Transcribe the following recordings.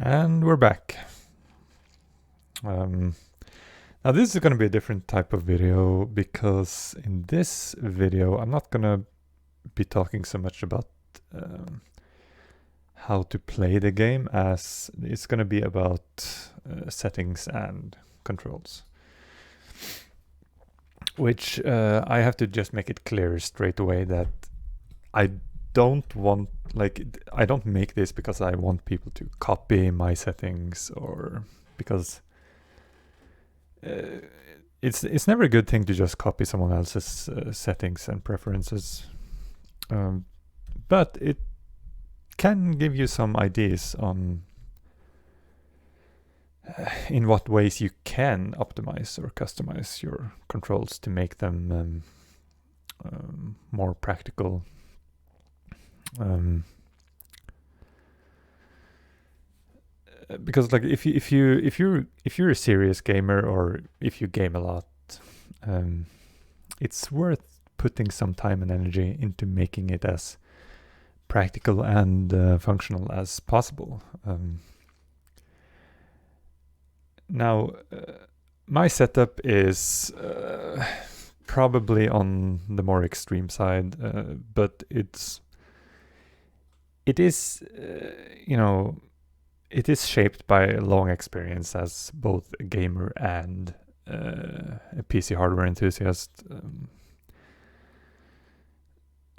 And we're back. Now this is going to be a different type of video because in this video I'm not going to be talking so much about how to play the game as it's going to be about settings and controls. Which I have to just make it clear straight away that I don't want, I don't make this because I want people to copy my settings or because it's never a good thing to just copy someone else's settings and preferences. But it can give you some ideas on in what ways you can optimize or customize your controls to make them more practical. Because like if you're a serious gamer or if you game a lot, it's worth putting some time and energy into making it as practical and functional as possible. Now, my setup is probably on the more extreme side, but it is, it is shaped by a long experience as both a gamer and a PC hardware enthusiast.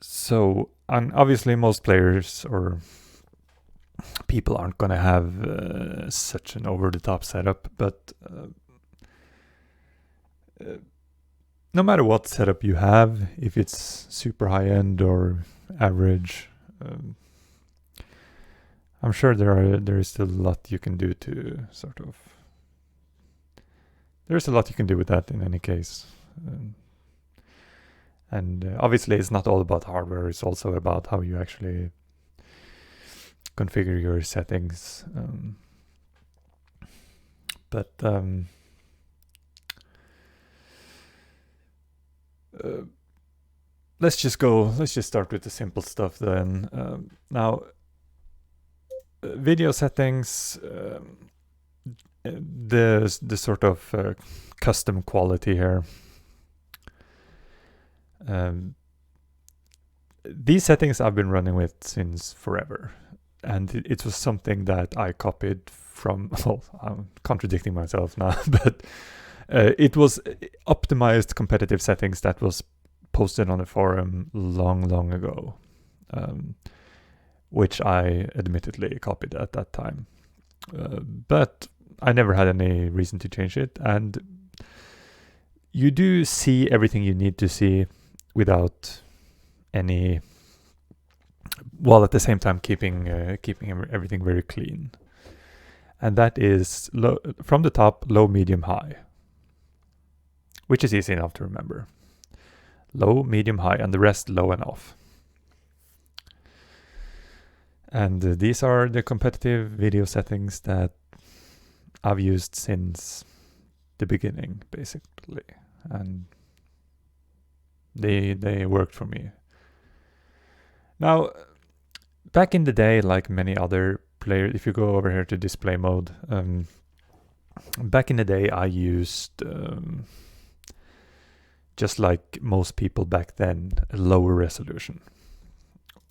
So, and obviously most players or people aren't going to have such an over-the-top setup, but no matter what setup you have, if it's super high-end or average, I'm sure there is still a lot you can do to sort of... There's a lot you can do with that in any case. And obviously it's not all about hardware, it's also about how you actually configure your settings. Let's just start with the simple stuff then. Now, video settings, the sort of custom quality here. These settings I've been running with since forever, and it was something that I copied from, well, I'm contradicting myself now, but it was optimized competitive settings that was posted on a forum long ago, which I admittedly copied at that time. But I never had any reason to change it, and you do see everything you need to see without any, while at the same time keeping everything very clean. And that is low, from the top, low, medium, high, which is easy enough to remember. Low, medium, high, and the rest low and off. And these are the competitive video settings that I've used since the beginning, basically. And they worked for me. Now, back in the day, like many other players, if you go over here to display mode, back in the day I used, just like most people back then, a lower resolution,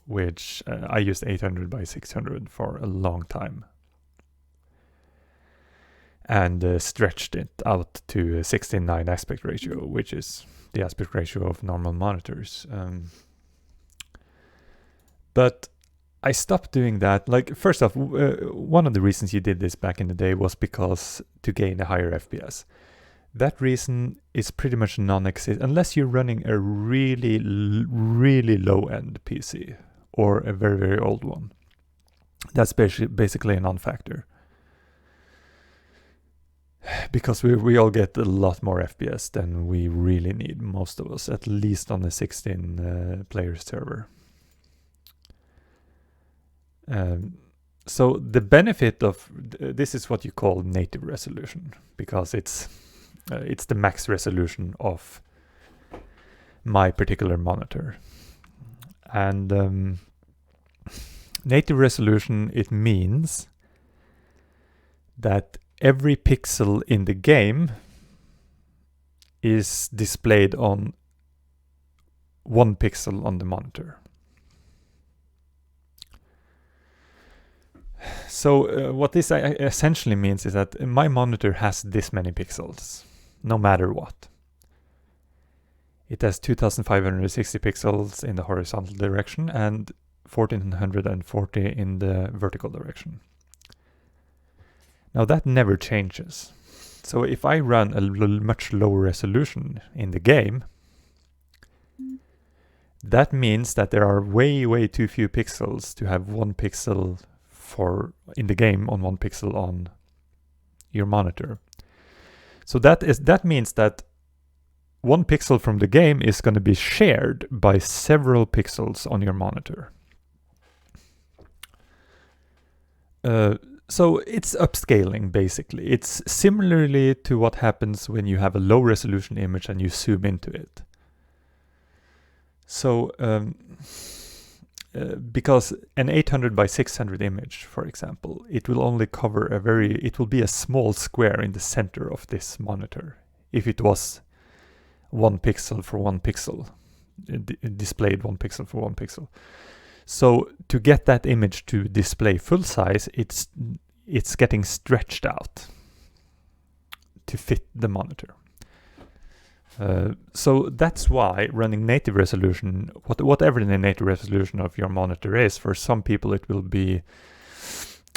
which I used 800 by 600 for a long time. And stretched it out to a 16:9 aspect ratio, which is the aspect ratio of normal monitors. But I stopped doing that. Like, first off, one of the reasons you did this back in the day was because to gain a higher FPS. That reason is pretty much non-existent unless you're running a really low-end PC or a very old one. That's basically a non-factor. Because we all get a lot more FPS than we really need, most of us, at least on a 16 player server. So the benefit of this is what you call native resolution, because it's the max resolution of my particular monitor. And native resolution, it means that every pixel in the game is displayed on 1 pixel on the monitor. So what this essentially means is that my monitor has this many pixels, no matter what. It has 2560 pixels in the horizontal direction and 1440 in the vertical direction. Now that never changes. So if I run a much lower resolution in the game, that means that there are way too few pixels to have 1 pixel in the game on 1 pixel on your monitor. So that means that 1 pixel from the game is going to be shared by several pixels on your monitor. So it's upscaling, basically. It's similarly to what happens when you have a low resolution image and you zoom into it. So because an 800 by 600 image, for example, it will only cover it will be a small square in the center of this monitor. If it was 1 pixel for 1 pixel, displayed 1 pixel for 1 pixel. So to get that image to display full size, it's getting stretched out to fit the monitor. So that's why running native resolution, whatever the native resolution of your monitor is, for some people it will be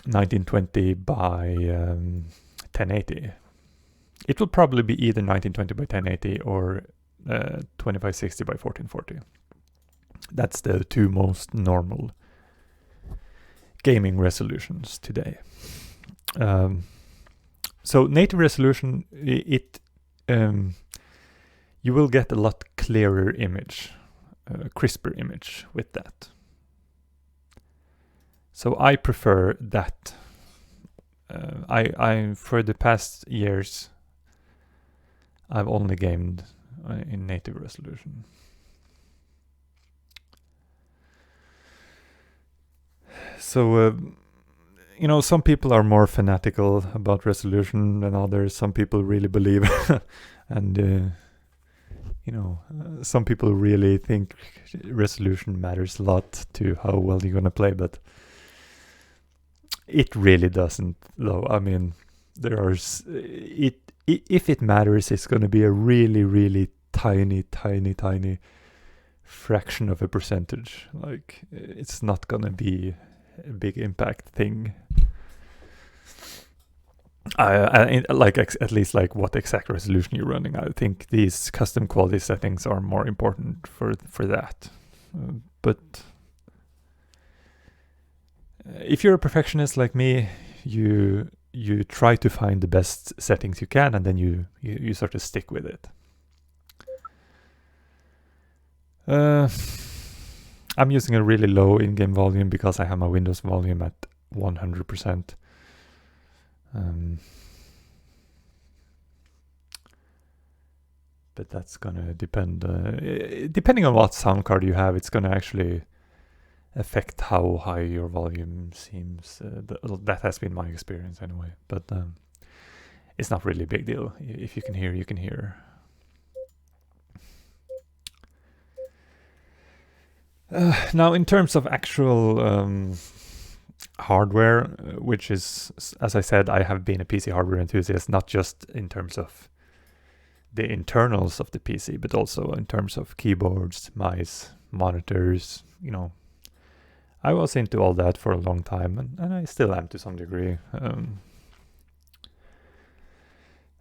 1920 by 1080. It will probably be either 1920 by 1080 or 2560 by 1440. That's the 2 most normal gaming resolutions today. So native resolution, you will get a lot clearer image, crisper image with that. So I prefer that. I for the past years, I've only gamed in native resolution. So, some people are more fanatical about resolution than others. Some people really believe, and some people really think resolution matters a lot to how well you're gonna play, but it really doesn't, though. I mean, if it matters, it's gonna be a really tiny fraction of a percentage. Like, it's not gonna be a big impact thing. At least what exact resolution you're running. I think these custom quality settings are more important for that. But if you're a perfectionist like me, you try to find the best settings you can, and then you sort of stick with it. I'm using a really low in-game volume because I have my Windows volume at 100%. But that's gonna depend. Depending on what sound card you have, it's gonna actually affect how high your volume seems. That has been my experience anyway. But it's not really a big deal. If you can hear, you can hear. Now, in terms of actual hardware, which is, as I said, I have been a PC hardware enthusiast, not just in terms of the internals of the PC, but also in terms of keyboards, mice, monitors. I was into all that for a long time, and I still am to some degree.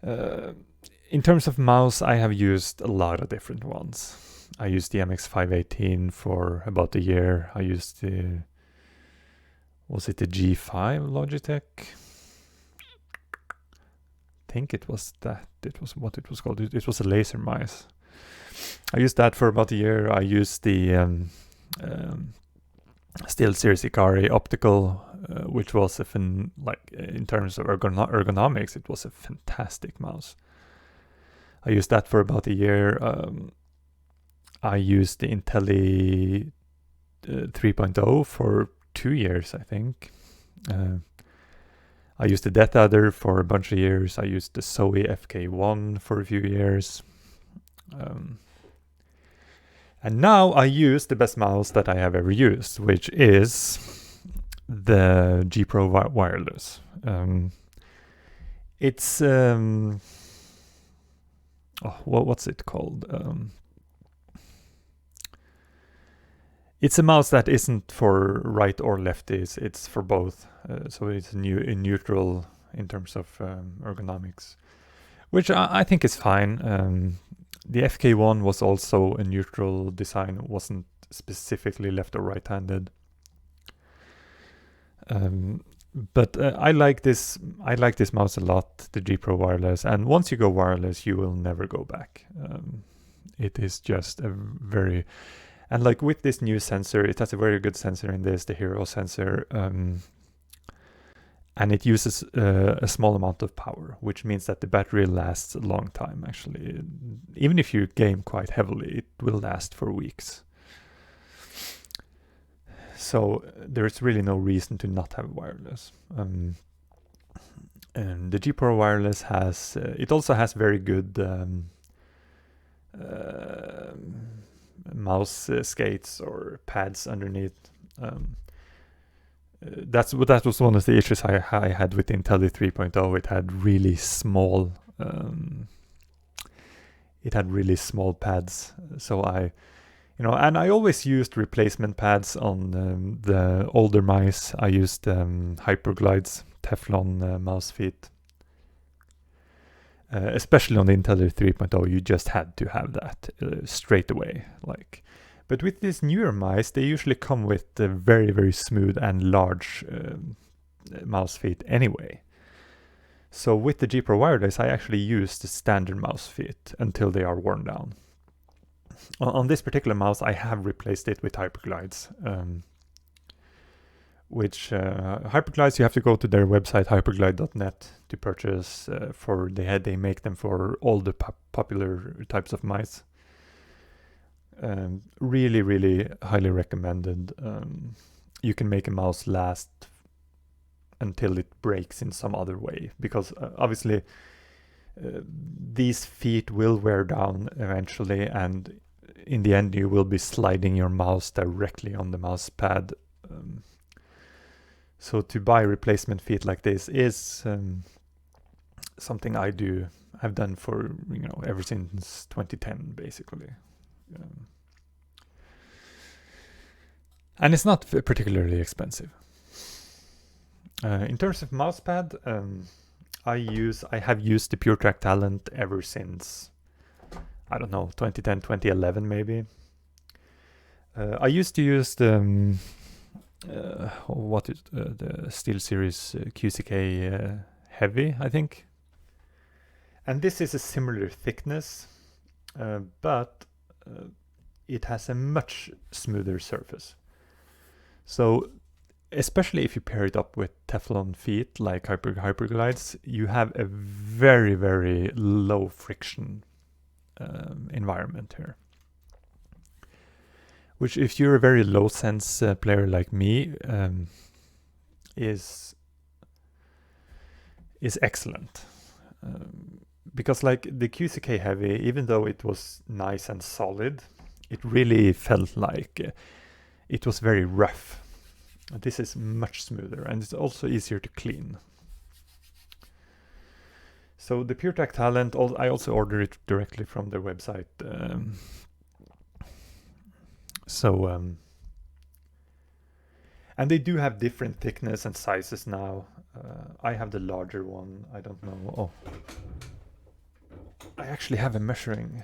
In terms of mouse, I have used a lot of different ones. I used the MX518 for about a year. I used was it the G5 Logitech? I think it was that. It was what it was called. It was a laser mice. I used that for about a year. I used the SteelSeries Ikari optical, which was in terms of ergonomics, it was a fantastic mouse. I used that for about a year. I used the Intelli 3.0 for 2 years, I think. I used the Death Adder for a bunch of years. I used the Zoe FK1 for a few years. And now I use the best mouse that I have ever used, which is the G Pro Wireless. It's what's it called? It's a mouse that isn't for right or lefties. It's for both. So it's neutral in terms of ergonomics, which I think is fine. The FK1 was also a neutral design. It wasn't specifically left or right-handed. But I like this. I like this mouse a lot, the G Pro Wireless. And once you go wireless, you will never go back. It is just a very, and like with this new sensor, it has a very good sensor in this, the Hero sensor, and it uses a small amount of power, which means that the battery lasts a long time. Actually, even if you game quite heavily, it will last for weeks. So there's really no reason to not have wireless. And the G Pro Wireless has, it also has very good mouse skates or pads underneath. That was one of the issues I had with the Intelli 3.0. It had really small, pads. So and I always used replacement pads on the older mice. I used Hyperglides Teflon mouse feet. Especially on the Intelli 3.0, you just had to have that straight away. But with these newer mice, they usually come with very, very smooth and large mouse feet anyway. So with the G Pro Wireless, I actually use the standard mouse feet until they are worn down. On this particular mouse, I have replaced it with Hyperglides. Which Hyperglides, you have to go to their website, hyperglide.net, to purchase. They make them for all the popular types of mice. Really, really highly recommended. You can make a mouse last until it breaks in some other way, because obviously these feet will wear down eventually, and in the end you will be sliding your mouse directly on the mouse pad. So to buy replacement feet like this is something I've done for ever since 2010 basically. And it's not particularly expensive. In terms of mousepad, I have used the PureTrack Talent ever since, I don't know, 2010, 2011 maybe. I used to use the the SteelSeries QCK Heavy, I think. And this is a similar thickness, but it has a much smoother surface. So especially if you pair it up with Teflon feet like Hyperglides, you have a very, very low friction environment here. Which, if you're a very low sense player like me, is excellent. Because like the QCK Heavy, even though it was nice and solid, it really felt like it was very rough. This is much smoother, and it's also easier to clean. So the PureTrack Talent, I also order it directly from their website. And they do have different thickness and sizes now. I have the larger one. I don't know. Oh, I actually have a measuring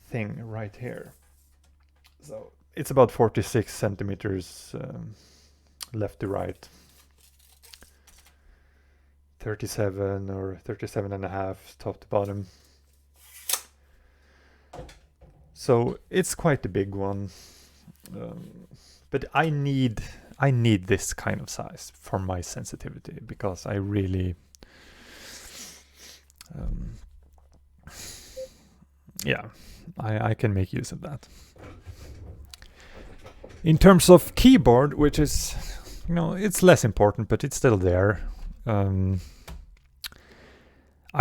thing right here. So it's about 46 centimeters left to right. 37 or 37 and a half top to bottom. So it's quite a big one. But I need this kind of size for my sensitivity, because I really I can make use of that. In terms of keyboard, which is it's less important, but it's still there. I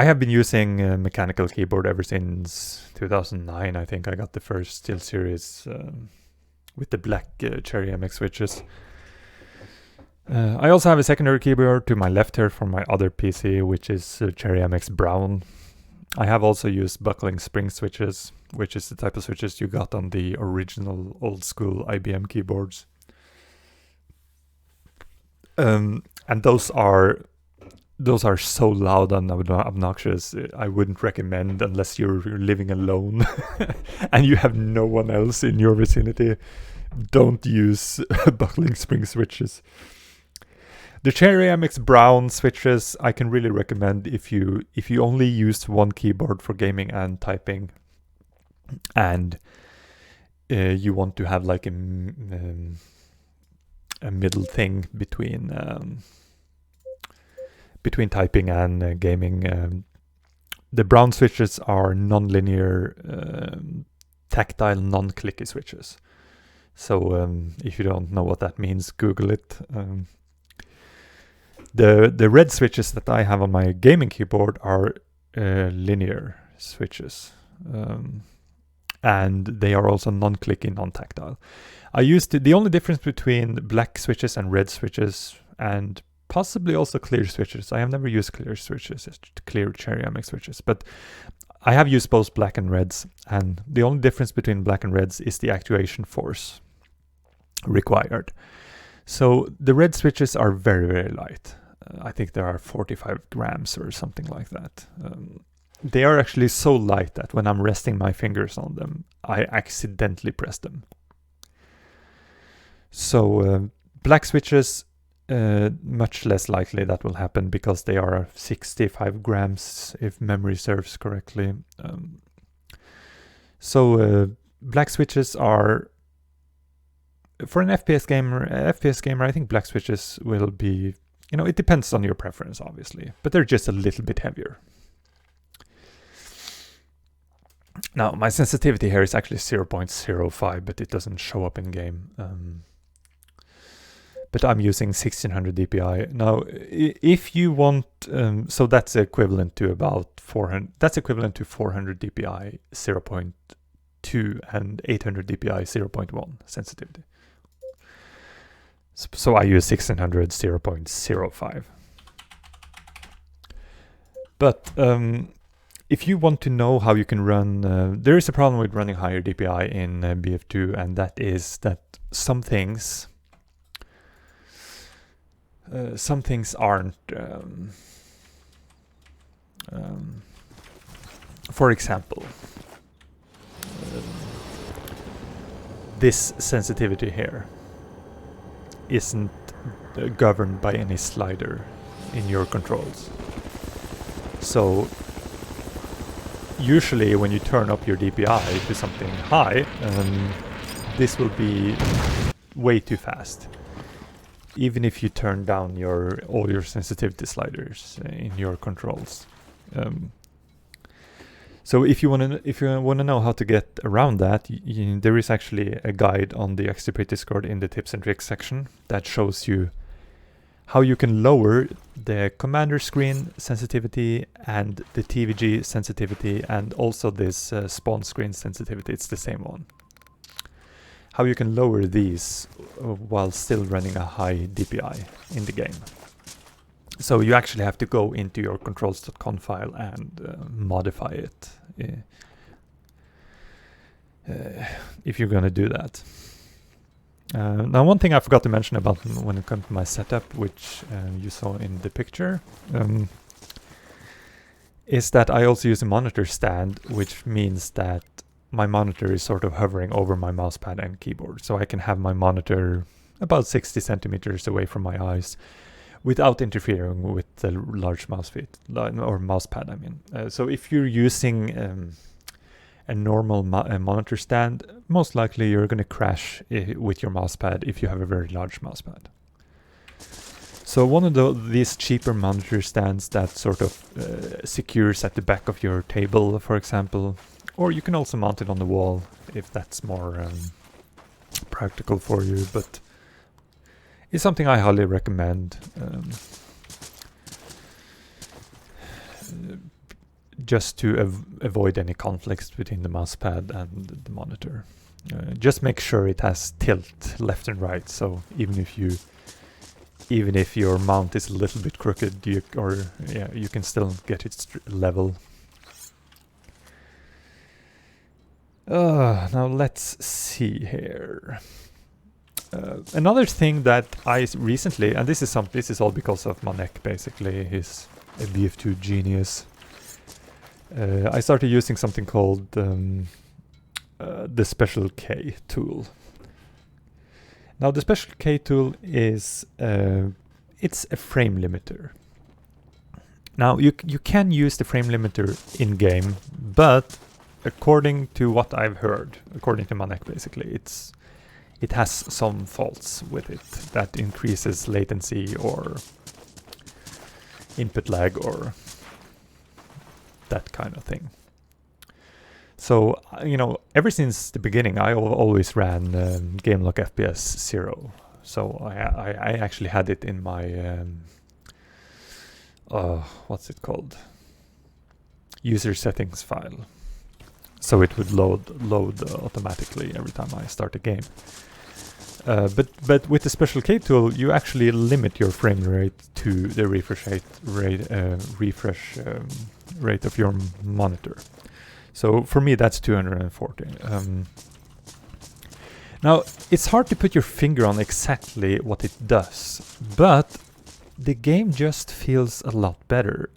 have been using a mechanical keyboard ever since 2009. I think I got the first SteelSeries with the black Cherry MX switches. I also have a secondary keyboard to my left here from my other PC, which is Cherry MX Brown. I have also used buckling spring switches, which is the type of switches you got on the original old school IBM keyboards. And those are so loud and obnoxious. I wouldn't recommend unless you're living alone and you have no one else in your vicinity. Don't use buckling spring switches. The Cherry MX Brown switches I can really recommend if you only use one keyboard for gaming and typing, and you want to have like a middle thing between typing and gaming. The Brown switches are non-linear, tactile, non-clicky switches. So if you don't know what that means, Google it. The red switches that I have on my gaming keyboard are linear switches, and they are also non-clicky, non-tactile. The only difference between black switches and red switches, and possibly also clear switches. I have never used clear switches, clear Cherry MX switches, but I have used both black and reds, and the only difference between black and reds is the actuation force required. So the red switches are very, very light. I think there are 45 grams or something like that. They are actually so light that when I'm resting my fingers on them, I accidentally press them. So black switches, much less likely that will happen because they are 65 grams if memory serves correctly. So black switches are, for an FPS gamer, I think black switches will be, it depends on your preference, obviously, but they're just a little bit heavier. Now, my sensitivity here is actually 0.05, but it doesn't show up in game. But I'm using 1600 dpi. Now, if you want, so that's equivalent to about 400, that's equivalent to 400 dpi 0.2 and 800 dpi 0.1 sensitivity. So I use 1600 0.05. But if you want to know how you can run, there is a problem with running higher DPI in BF2, and that is that some things aren't. For example, this sensitivity here isn't governed by any slider in your controls. So usually when you turn up your DPI to something high, this will be way too fast, even if you turn down all your sensitivity sliders in your controls. So if you want to know how to get around that, there is actually a guide on the XDP Discord in the tips and tricks section that shows you how you can lower the commander screen sensitivity and the TVG sensitivity, and also this spawn screen sensitivity. It's the same one. How you can lower these while still running a high DPI in the game. So you actually have to go into your controls.conf file and modify it if you're going to do that. Now, one thing I forgot to mention about when it comes to my setup, which you saw in the picture, is that I also use a monitor stand, which means that my monitor is sort of hovering over my mousepad and keyboard. So I can have my monitor about 60 centimeters away from my eyes without interfering with the large mousepad, I mean. So if you're using a normal monitor stand, most likely you're going to crash with your mousepad if you have a very large mousepad. So one of these cheaper monitor stands that sort of secures at the back of your table, for example, or you can also mount it on the wall if that's more practical for you, but is something I highly recommend. Just to avoid any conflicts between the mousepad and the monitor. Just make sure it has tilt left and right, so even if your mount is a little bit crooked, you can still get it level. Now let's see here. Another thing that I recently, and this is all because of Manek, basically. He's a BF2 genius. I started using something called the Special K tool. Now the Special K tool is it's a frame limiter. Now you can use the frame limiter in game, but according to what I've heard, according to Manek, basically it has some faults with it that increases latency or input lag or that kind of thing. So, ever since the beginning, I always ran Gamelock FPS 0. So I actually had it in my, what's it called? User settings file. So it would load automatically every time I start a game. But with the Special K tool, you actually limit your frame rate to the refresh rate of your monitor. So for me, that's 240. Now, it's hard to put your finger on exactly what it does, but the game just feels a lot better.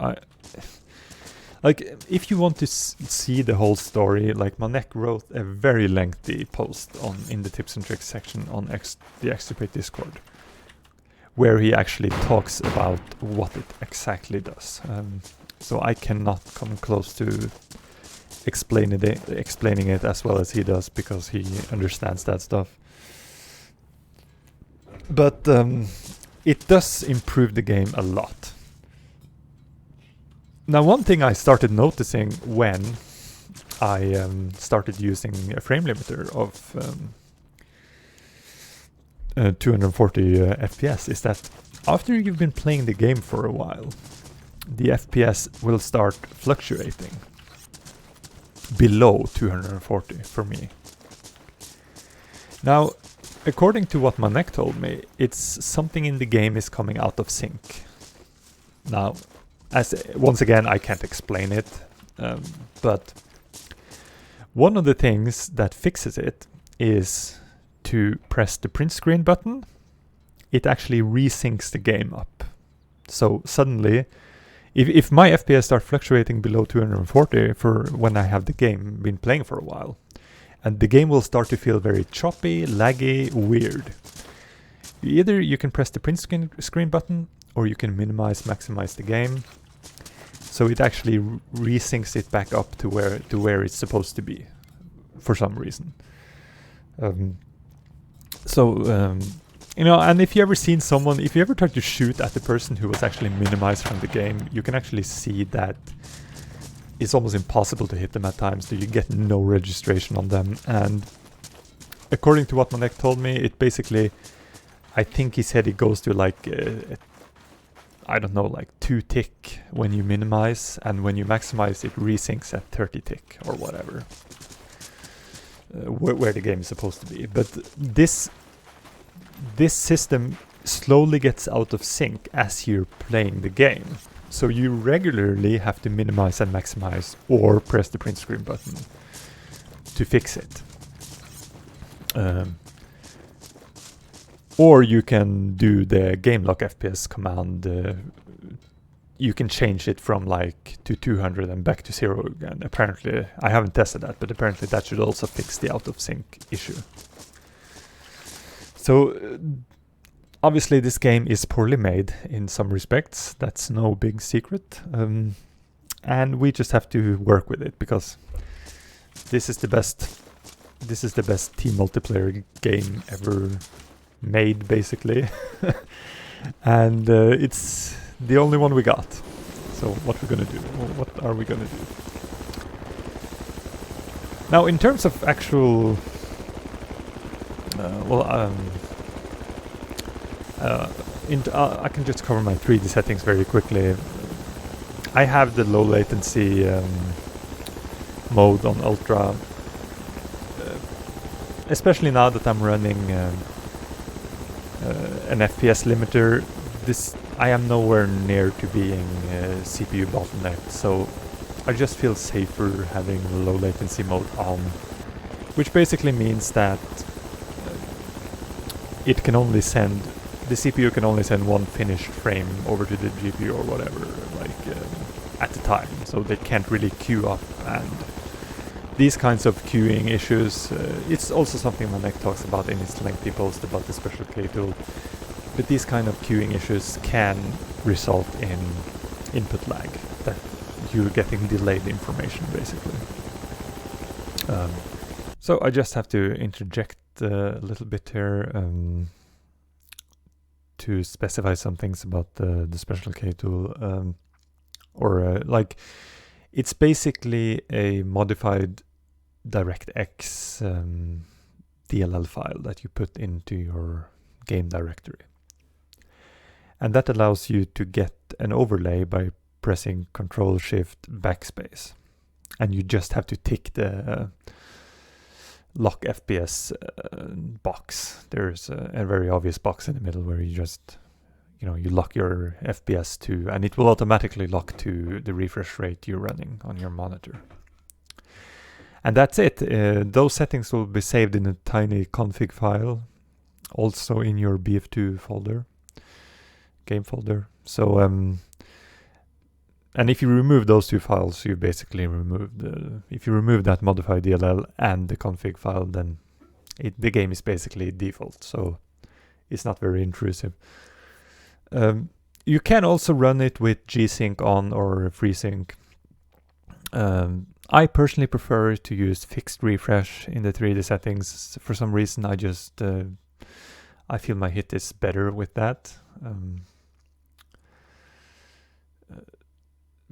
Like, if you want to see the whole story, like Manek wrote a very lengthy post in the tips and tricks section on the Extirpate Discord, where he actually talks about what it exactly does. So I cannot come close to explaining it as well as he does, because he understands that stuff. But it does improve the game a lot. Now, one thing I started noticing when I started using a frame limiter of 240 FPS is that after you've been playing the game for a while, the FPS will start fluctuating below 240 for me. Now, according to what Manek told me, it's something in the game is coming out of sync. Now, once again, I can't explain it, but one of the things that fixes it is to press the print screen button. It actually resyncs the game up. So suddenly, if my FPS start fluctuating below 240 for when I have the game been playing for a while, and the game will start to feel very choppy, laggy, weird. Either you can press the print screen button, or you can maximize the game. So it actually resyncs it back up to where it's supposed to be, for some reason. And if you ever tried to shoot at the person who was actually minimized from the game, you can actually see that it's almost impossible to hit them at times, so you get no registration on them. And according to what Manek told me, it basically, I think he said it goes to like 2 tick when you minimize, and when you maximize, it resyncs at 30 tick or whatever, where the game is supposed to be. But this system slowly gets out of sync as you're playing the game. So you regularly have to minimize and maximize, or press the print screen button to fix it. Or you can do the Gamelock FPS command. You can change it from to 200 and back to 0 again. Apparently, I haven't tested that, but apparently that should also fix the out of sync issue. So obviously this game is poorly made in some respects. That's no big secret. And we just have to work with it, because this is the best team multiplayer game ever made, basically. And it's the only one we got. So what are we gonna do? Now, in terms of actual I can just cover my 3D settings very quickly. I have the low latency mode on Ultra, especially now that I'm running an FPS limiter. I am nowhere near to being CPU bottlenecked, so I just feel safer having the low latency mode on, which basically means that it can only send, the CPU can only send one finished frame over to the GPU or whatever, at the time, so they can't really queue up. And these kinds of queuing issues, it's also something Manek talks about in his lengthy post about the Special K tool, but these kind of queuing issues can result in input lag, that you're getting delayed information basically. So I just have to interject a little bit here to specify some things about the Special K tool, it's basically a modified DirectX DLL file that you put into your game directory, and that allows you to get an overlay by pressing Ctrl+Shift+Backspace, and you just have to tick the lock FPS box. There's a very obvious box in the middle where you just, you lock your FPS to, and it will automatically lock to the refresh rate you're running on your monitor. And that's it. Those settings will be saved in a tiny config file, also in your BF2 folder, game folder. So, and if you remove those two files, you basically remove if you remove that modified DLL and the config file, then the game is basically default. So it's not very intrusive. You can also run it with G-Sync on or FreeSync. I personally prefer to use fixed refresh in the 3D settings. For some reason, I feel my hit is better with that.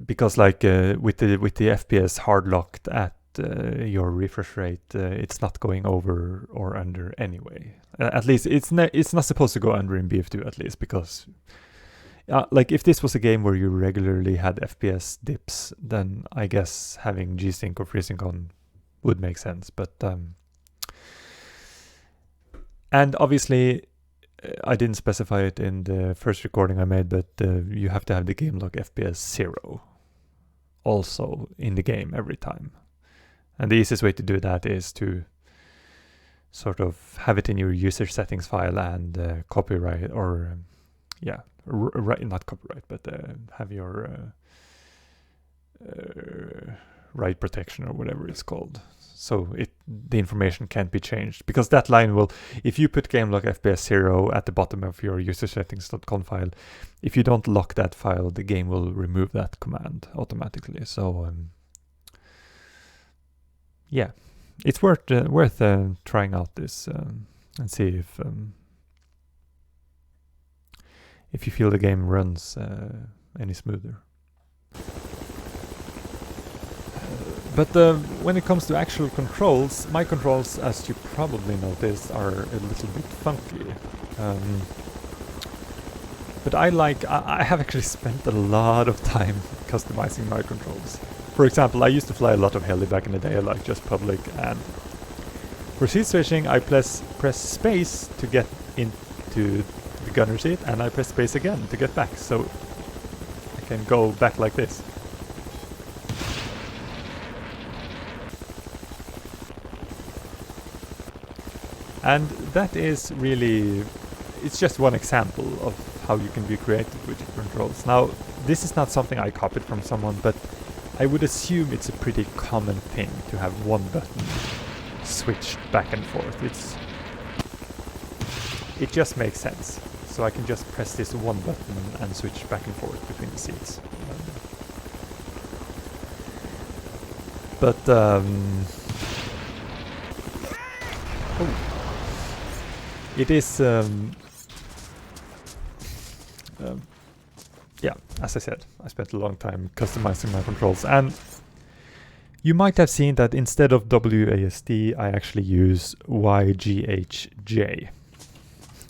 Because with the FPS hard locked at your refresh rate, it's not going over or under anyway. At least it's not supposed to go under in BF2, at least, because if this was a game where you regularly had FPS dips, then I guess having G-Sync or FreeSync on would make sense. But and obviously I didn't specify it in the first recording I made, but you have to have the game log FPS 0 also in the game every time. And the easiest way to do that is to sort of have it in your user settings file and copyright, or not copyright, but have your write protection or whatever it's called. So the information can't be changed, because that line will, if you put gamelog FPS 0 at the bottom of your user settings.conf file, if you don't lock that file, the game will remove that command automatically. So yeah, it's worth trying out this and see if you feel the game runs any smoother. But when it comes to actual controls, my controls, as you probably noticed, are a little bit funky. But I have actually spent a lot of time customizing my controls. For example, I used to fly a lot of heli back in the day, like just public, and for seat switching I press space to get into the gunner seat, and I press space again to get back, so I can go back like this. And that is really, it's just one example of how you can be creative with your controls. Now, this is not something I copied from someone, but I would assume it's a pretty common thing to have one button switched back and forth. It just makes sense. So I can just press this one button and switch back and forth between the seats. It is, yeah, as I said, I spent a long time customizing my controls, and you might have seen that instead of WASD, I actually use YGHJ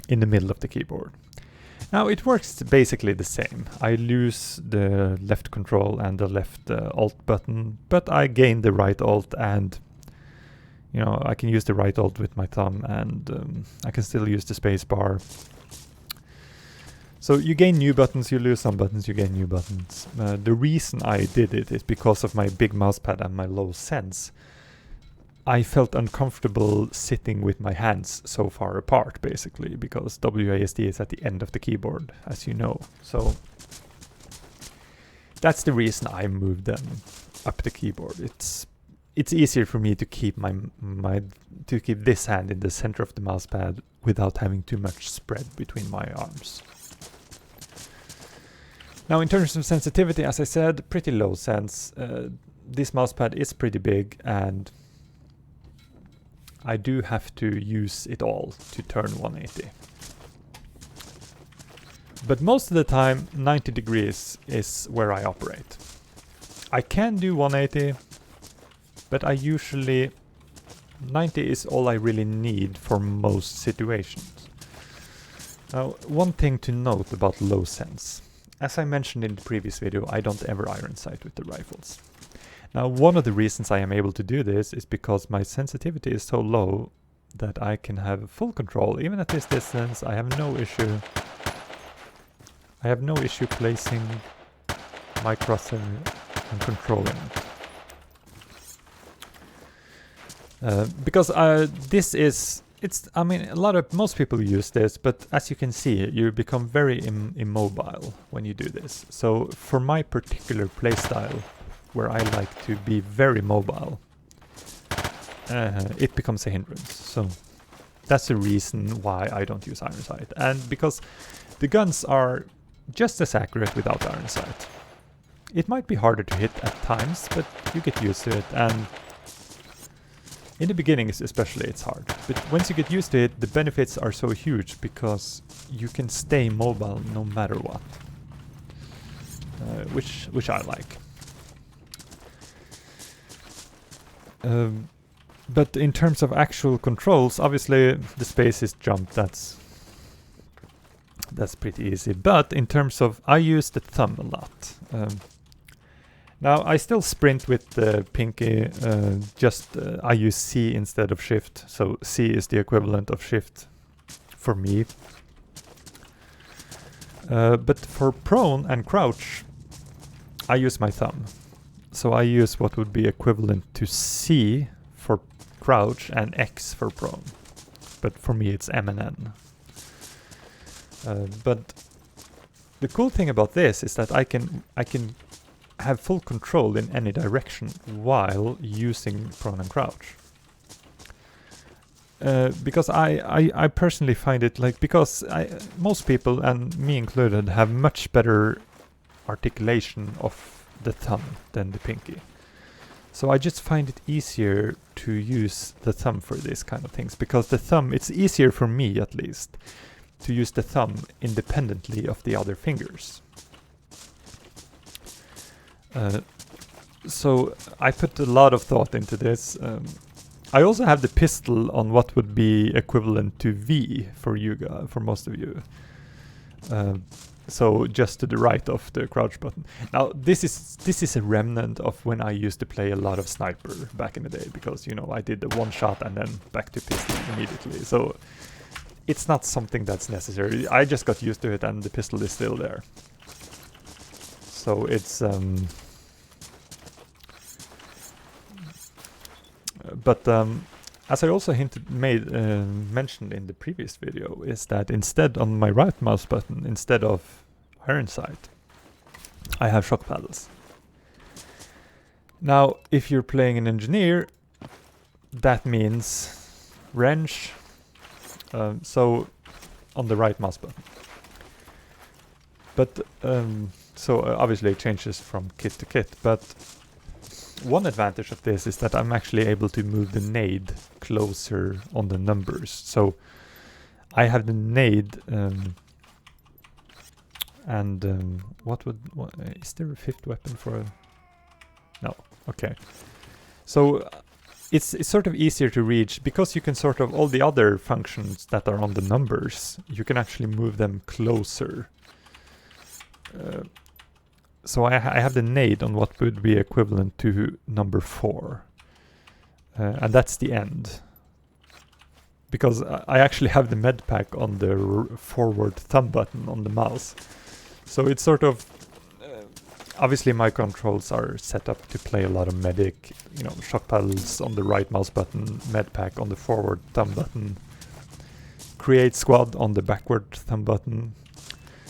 in the middle of the keyboard. Now it works basically the same. I lose the left control and the left alt button, but I gain the right alt, and you know, I can use the right alt with my thumb, and I can still use the space bar. So you gain new buttons, you lose some buttons, you gain new buttons. The reason I did it is because of my big mousepad and my low sense. I felt uncomfortable sitting with my hands so far apart, basically, because WASD is at the end of the keyboard, as you know. So that's the reason I moved them up the keyboard. It's easier for me to keep to keep this hand in the center of the mousepad without having too much spread between my arms. Now, in terms of sensitivity, as I said, pretty low sense. This mousepad is pretty big, and I do have to use it all to turn 180. But most of the time, 90 degrees is where I operate. I can do 180, but I usually 90 is all I really need for most situations. Now, one thing to note about low sense. As I mentioned in the previous video, I don't ever iron sight with the rifles. Now, one of the reasons I am able to do this is because my sensitivity is so low that I can have full control. Even at this distance, I have no issue. I have no issue placing my crosshair and controlling it. Because this is, I mean, most people use this, but as you can see, you become very immobile when you do this. So for my particular playstyle, where I like to be very mobile, it becomes a hindrance. So that's the reason why I don't use iron sight. And because the guns are just as accurate without iron sight. It might be harder to hit at times, but you get used to it, and in the beginning especially it's hard. But once you get used to it, the benefits are so huge because you can stay mobile no matter what. Which I like. But in terms of actual controls, obviously the space is jump, that's pretty easy. But in terms of, I use the thumb a lot. Now I still sprint with the pinky, I use C instead of shift, so C is the equivalent of shift for me. But for prone and crouch, I use my thumb. So I use what would be equivalent to C for crouch and X for prone. But for me it's M and N. But the cool thing about this is that I can have full control in any direction while using prone and crouch. Because I personally find it like, because most people, and me included, have much better articulation of the thumb than the pinky. So I just find it easier to use the thumb for these kind of things, because the thumb, it's easier for me at least, to use the thumb independently of the other fingers. So I put a lot of thought into this. I also have the pistol on what would be equivalent to V for you guys, for most of you. So just to the right of the crouch button. Now this is a remnant of when I used to play a lot of sniper back in the day, because you know I did the one shot and then back to pistol immediately. So it's not something that's necessary. I just got used to it, and the pistol is still there. So it's but as I also mentioned in the previous video, is that instead on my right mouse button, instead of iron sight, I have shock paddles. Now, if you're playing an engineer, that means wrench, so on the right mouse button. But so obviously it changes from kit to kit, but one advantage of this is that I'm actually able to move the nade closer on the numbers. So I have the nade, and is there a fifth weapon for? No. Okay. So it's sort of easier to reach because you can sort of all the other functions that are on the numbers, you can actually move them closer. So I have the nade on what would be equivalent to number 4. And that's the end. Because I actually have the med pack on the forward thumb button on the mouse. So it's sort of... obviously my controls are set up to play a lot of medic, you know, shock paddles on the right mouse button, med pack on the forward thumb button, create squad on the backward thumb button.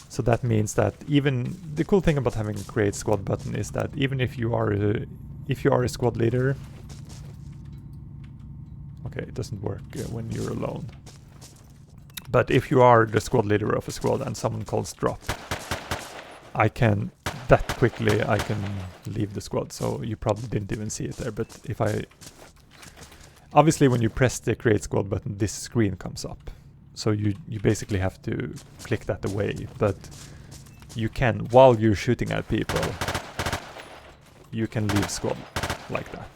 So that means that even the cool thing about having a create squad button is that even if you are a squad leader, okay, it doesn't work when you're alone. But if you are the squad leader of a squad and someone calls drop, I can leave the squad. So you probably didn't even see it there. But if obviously when you press the create squad button, this screen comes up. So you basically have to click that away, but you can, while you're shooting at people, you can leave squad like that.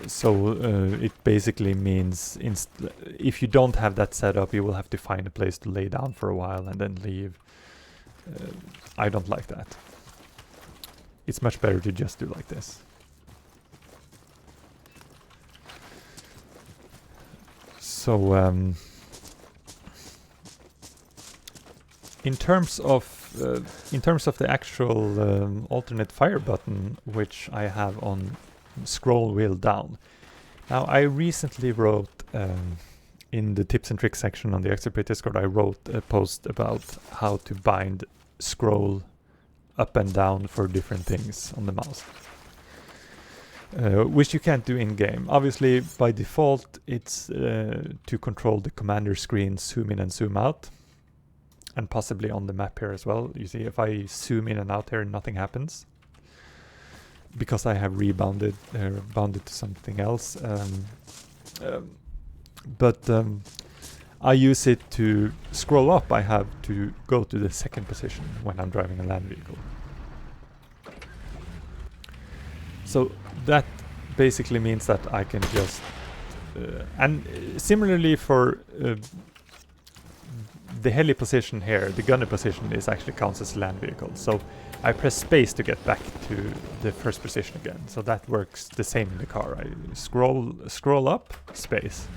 So it basically means if you don't have that set up, you will have to find a place to lay down for a while and then leave. I don't like that. It's much better to just do like this. So in terms of the actual alternate fire button, which I have on scroll wheel down. Now I recently wrote in the tips and tricks section on the Exerpit Discord, I wrote a post about how to bind scroll up and down for different things on the mouse. Which you can't do in-game. Obviously, by default, it's to control the commander screen, zoom in and zoom out. And possibly on the map here as well. You see, if I zoom in and out here, nothing happens. Because I have bounded to something else. But I use it to scroll up. I have to go to the second position when I'm driving a land vehicle. So that basically means that I can just... and similarly for the heli position here, the gunner position is actually counts as land vehicle. So I press space to get back to the first position again. So that works the same in the car. I scroll up, space.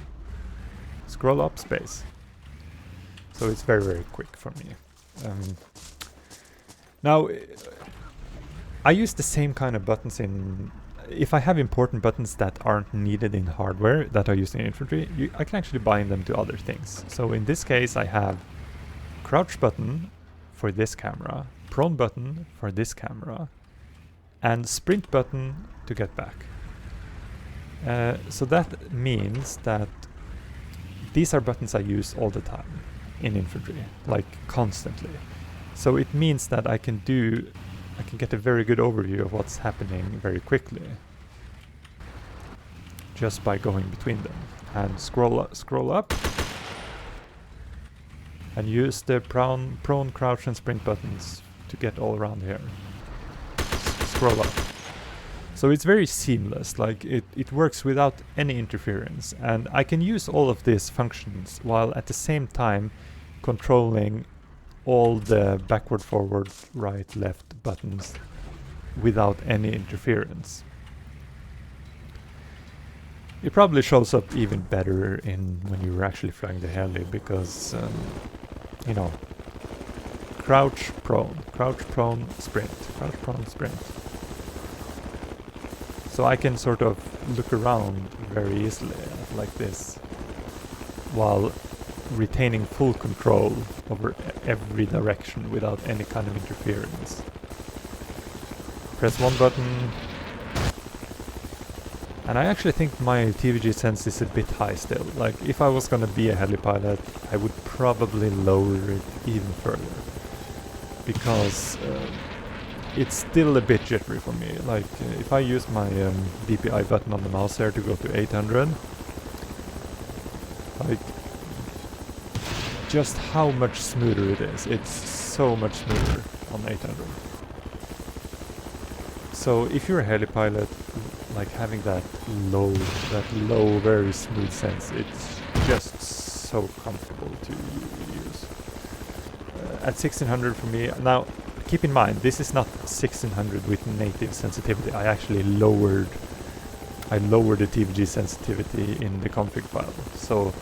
Scroll up, space. So it's very, very quick for me. Now, I use the same kind of buttons in... If I have important buttons that aren't needed in hardware that are used in infantry, I can actually bind them to other things. So in this case, I have crouch button for this camera, prone button for this camera, and sprint button to get back. So that means that these are buttons I use all the time in infantry, like constantly. So it means that I can get a very good overview of what's happening very quickly just by going between them. And scroll up and use the prone, crouch and sprint buttons to get all around here. Scroll up. So it's very seamless, like it works without any interference, and I can use all of these functions while at the same time controlling all the backward, forward, right, left buttons without any interference. It probably shows up even better when you're actually flying the heli because, you know, crouch, prone, sprint, crouch, prone, sprint. So I can sort of look around very easily like this while retaining full control over every direction without any kind of interference. Press one button. And I actually think my TVG sense is a bit high still. Like, if I was gonna be a heli pilot, I would probably lower it even further. Because it's still a bit jittery for me. Like, if I use my DPI button on the mouse here to go to 800, like, just how much smoother it is. It's so much smoother on 800. So if you're a heli pilot, like having that low, very smooth sense, it's just so comfortable to use. At 1600 for me, now keep in mind, this is not 1600 with native sensitivity. I actually lowered the TVG sensitivity in the config file. So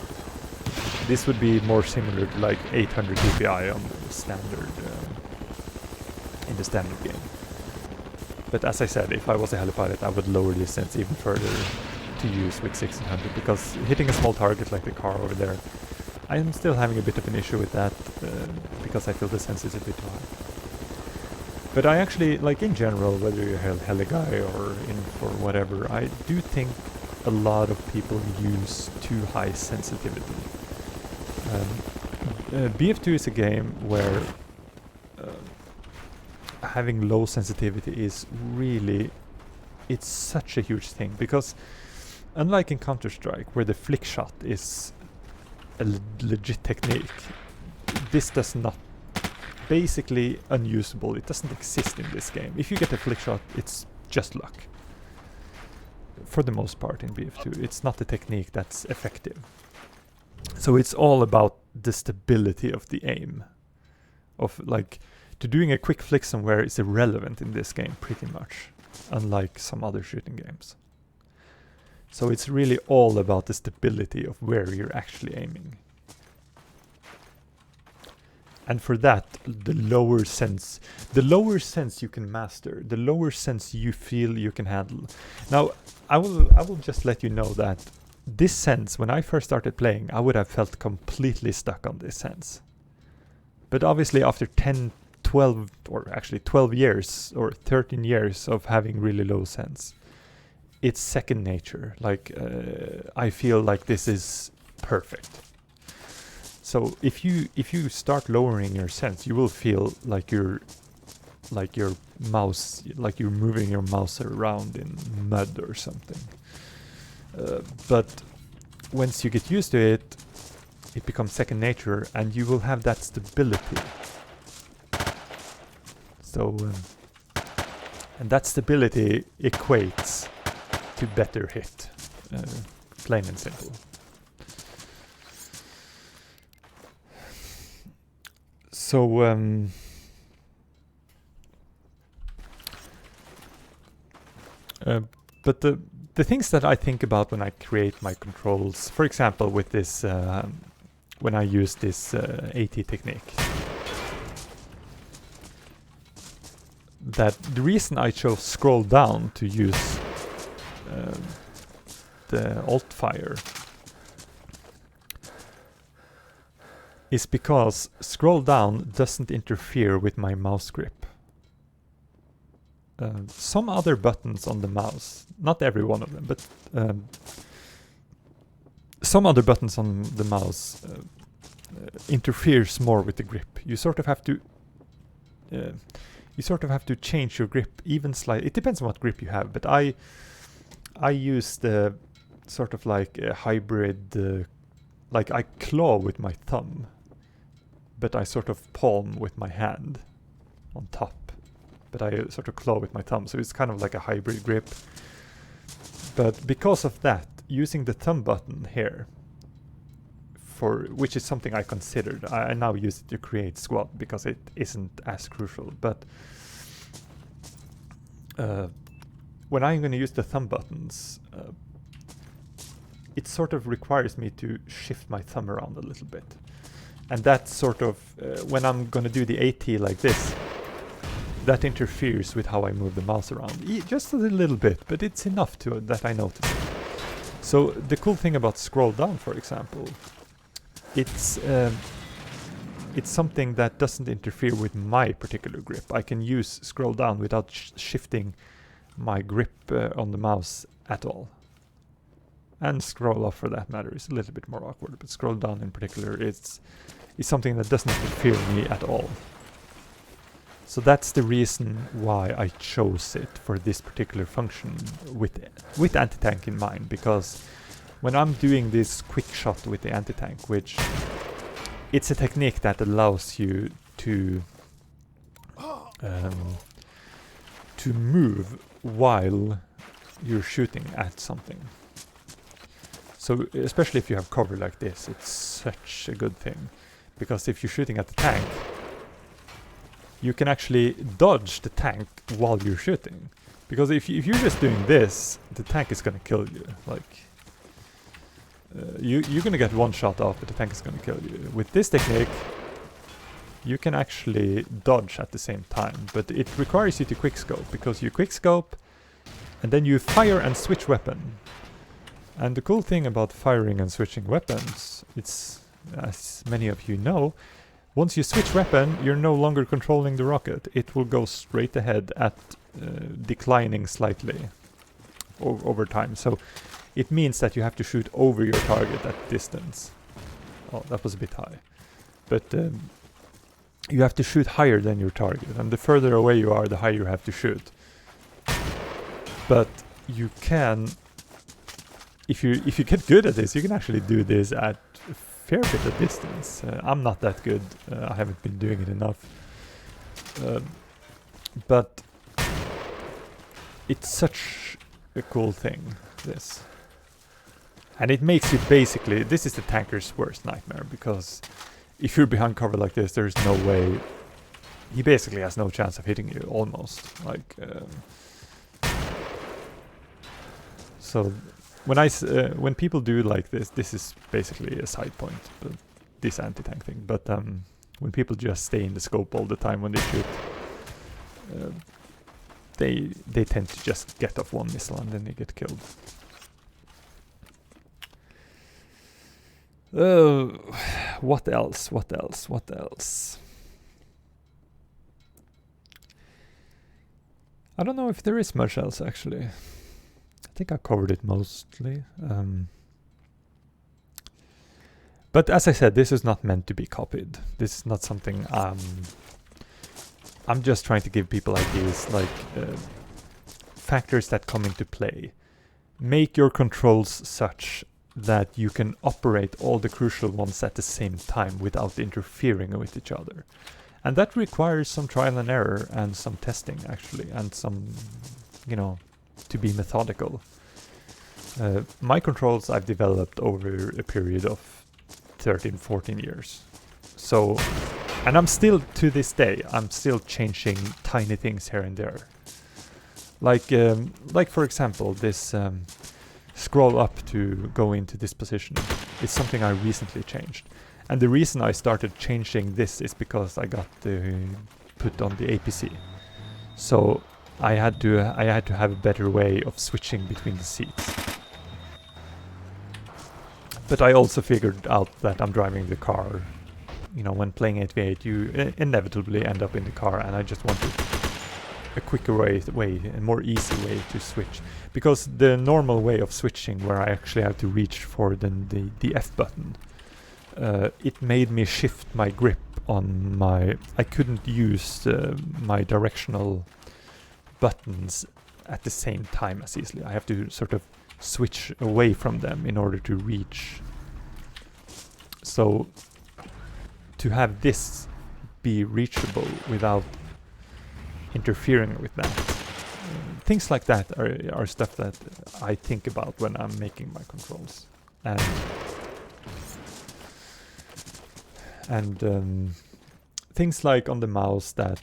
this would be more similar to like 800 dpi on the standard in the standard game. But as I said, if I was a heli pilot, I would lower this sense even further to use with 1600, because hitting a small target like the car over there, I am still having a bit of an issue with that because I feel the sense is a bit too high. But I actually, like in general, whether you're a heli guy or in for whatever, I do think a lot of people use too high sensitivity. BF2 is a game where having low sensitivity is really, it's such a huge thing, because unlike in Counter-Strike where the flick shot is a legit technique, this does not, basically unusable. It doesn't exist in this game. If you get a flick shot, it's just luck. For the most part in BF2, it's not a technique that's effective. So it's all about the stability of the aim. Of like, to doing a quick flick somewhere is irrelevant in this game pretty much, unlike some other shooting games. So it's really all about the stability of where you're actually aiming. And for that, the lower sense you can master, the lower sense you feel you can handle. Now, I will just let you know that this sense, when I first started playing, I would have felt completely stuck on this sense. But obviously after 10, 12, or actually 12 years or 13 years of having really low sense, it's second nature. Like, I feel like this is perfect. So if you start lowering your sense, you will feel like you're moving your mouse around in mud or something. But once you get used to it, it becomes second nature, and you will have that stability. So, and that stability equates to better hit, plain and simple. So, but the things that I think about when I create my controls, for example, with this, when I use this AT technique, that the reason I chose scroll down to use the alt fire is because scroll down doesn't interfere with my mouse grip. Some other buttons on the mouse, not every one of them, but some other buttons on the mouse interferes more with the grip. You sort of have to change your grip even slightly. It depends on what grip you have, but I use the sort of like a hybrid, like I claw with my thumb, but I sort of palm with my hand on top. But I sort of claw with my thumb, so it's kind of like a hybrid grip. But because of that, using the thumb button here, which is something I considered, I now use it to create squad because it isn't as crucial. But when I'm going to use the thumb buttons, it sort of requires me to shift my thumb around a little bit. And that sort of, when I'm going to do the AT like this, that interferes with how I move the mouse around. Just a little bit, but it's enough to that I notice it. So the cool thing about scroll down, for example, it's something that doesn't interfere with my particular grip. I can use scroll down without shifting my grip on the mouse at all. And scroll up, for that matter, is a little bit more awkward, but scroll down in particular is something that doesn't interfere with me at all. So that's the reason why I chose it for this particular function with anti-tank in mind, because when I'm doing this quick shot with the anti-tank, which it's a technique that allows you to to move while you're shooting at something. So especially if you have cover like this, it's such a good thing. Because if you're shooting at the tank, you can actually dodge the tank while you're shooting. Because if you're just doing this, the tank is gonna kill you. Like, you're gonna get one shot off, but the tank is gonna kill you. With this technique, you can actually dodge at the same time, but it requires you to quickscope, because you quickscope, and then you fire and switch weapon. And the cool thing about firing and switching weapons, it's, as many of you know, once you switch weapon, you're no longer controlling the rocket. It will go straight ahead at declining slightly over time. So it means that you have to shoot over your target at distance. Oh, that was a bit high. But you have to shoot higher than your target. And the further away you are, the higher you have to shoot. But you can... If you get good at this, you can actually do this at a fair bit of distance. I'm not that good. I haven't been doing it enough. But it's such a cool thing, this. And it makes you basically... This is the tanker's worst nightmare, because if you're behind cover like this, there's no way... He basically has no chance of hitting you, almost. Like... so... When people do like this is basically a side point, but this anti-tank thing. But when people just stay in the scope all the time when they shoot, they tend to just get off one missile and then they get killed. What else? What else? What else? I don't know if there is much else, actually. I think I covered it mostly. But as I said, this is not meant to be copied. This is not something I'm just trying to give people ideas, like factors that come into play. Make your controls such that you can operate all the crucial ones at the same time without interfering with each other. And that requires some trial and error and some testing, actually, and some, you know, to be methodical. My controls I've developed over a period of 13, 14 years. So, and I'm still, to this day, I'm still changing tiny things here and there. Like for example, this scroll up to go into this position is something I recently changed. And the reason I started changing this is because I got put on the APC. So I had to have a better way of switching between the seats. But I also figured out that I'm driving the car. You know, when playing 8v8, you inevitably end up in the car, and I just wanted a quicker way, a more easy way to switch. Because the normal way of switching, where I actually have to reach for the F button, it made me shift my grip on my... I couldn't use my directional buttons at the same time as easily. I have to sort of switch away from them in order to reach. So to have this be reachable without interfering with that, things like that are stuff that I think about when I'm making my controls. And things like on the mouse that,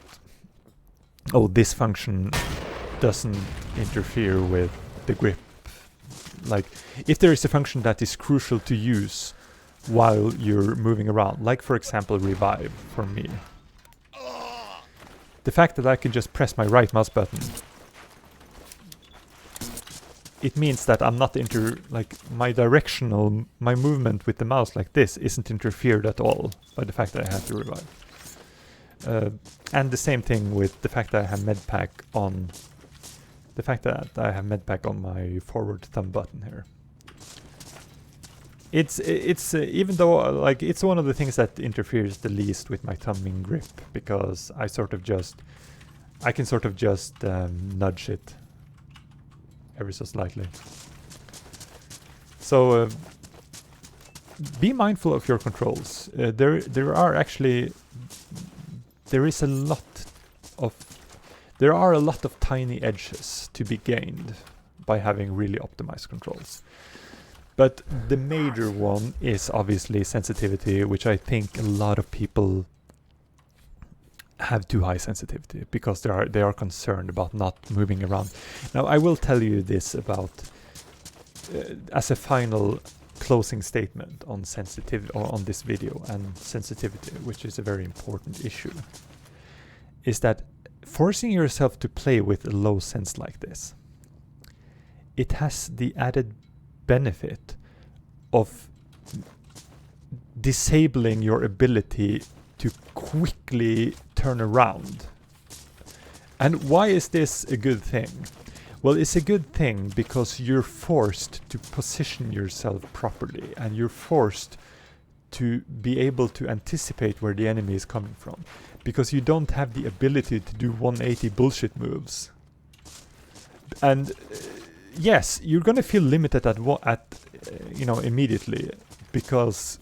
oh, this function doesn't interfere with the grip. Like, if there is a function that is crucial to use while you're moving around, like for example revive for me, the fact that I can just press my right mouse button, it means that I'm not my movement with the mouse like this isn't interfered at all by the fact that I have to revive. And the same thing with the fact that I have medpack on my forward thumb button here. It's even though like it's one of the things that interferes the least with my thumbing grip, because I can sort of just nudge it ever so slightly. So be mindful of your controls. There there are a lot of tiny edges to be gained by having really optimized controls. But the major one is obviously sensitivity, which I think a lot of people have too high sensitivity because they are concerned about not moving around. Now I will tell you this about as a final closing statement on sensitivity, or on this video, and sensitivity, which is a very important issue, is that forcing yourself to play with a low sense like this, it has the added benefit of disabling your ability to quickly turn around. And why is this a good thing? Well, it's a good thing because you're forced to position yourself properly, and you're forced to be able to anticipate where the enemy is coming from, because you don't have the ability to do 180 bullshit moves. And yes, you're gonna feel limited immediately, because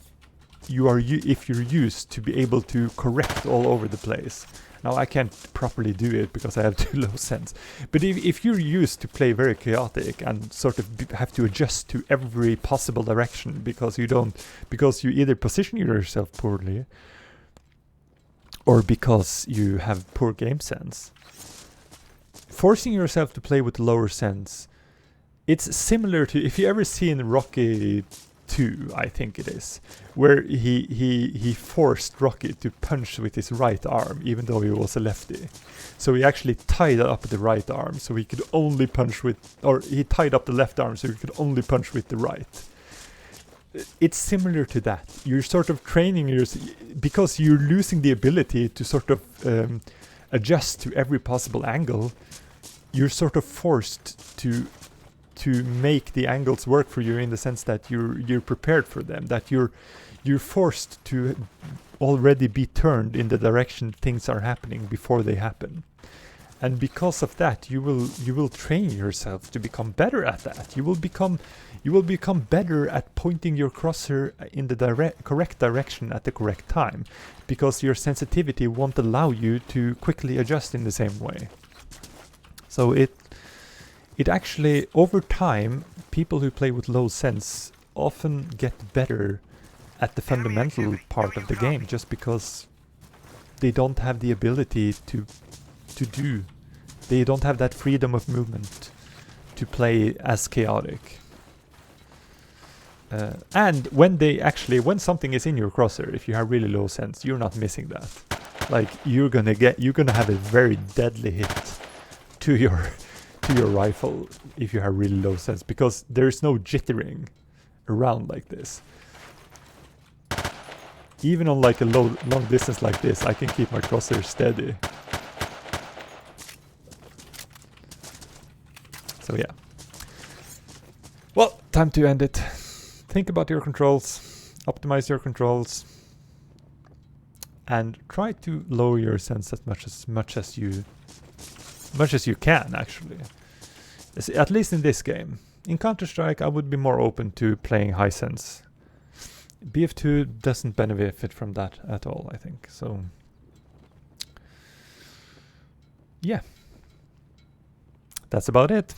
if you're used to be able to correct all over the place. Now I can't properly do it because I have too low sense. But if you're used to play very chaotic and sort of have to adjust to every possible direction because you either position yourself poorly or because you have poor game sense, forcing yourself to play with lower sense, it's similar to, if you ever seen Rocky 2, I think it is, where he forced Rocky to punch with his right arm even though he was a lefty. So he actually tied up the right arm so he could only punch with, or he tied up the left arm so he could only punch with the right. It's similar to that. You're sort of training because you're losing the ability to sort of adjust to every possible angle. You're sort of forced to make the angles work for you, in the sense that you're prepared for them, that you're forced to already be turned in the direction things are happening before they happen. And because of that, you will train yourself to become better at that. You will become better at pointing your crosshair in the correct direction at the correct time, because your sensitivity won't allow you to quickly adjust in the same way. So it actually, over time, people who play with low sense often get better at the fundamental part of the game, just because they don't have the ability they don't have that freedom of movement to play as chaotic. And when something is in your crosshair, if you have really low sense, you're not missing that. Like, you're gonna have a very deadly hit to your rifle if you have really low sense, because there's no jittering around like this. Even on like a long distance like this, I can keep my crosshair steady. So yeah. Well, time to end it. Think about your controls, optimize your controls, and try to lower your sense as much as you can, actually. At least in this game. In Counter-Strike, I would be more open to playing high sense. BF2 doesn't benefit from that at all, I think. So, yeah. That's about it.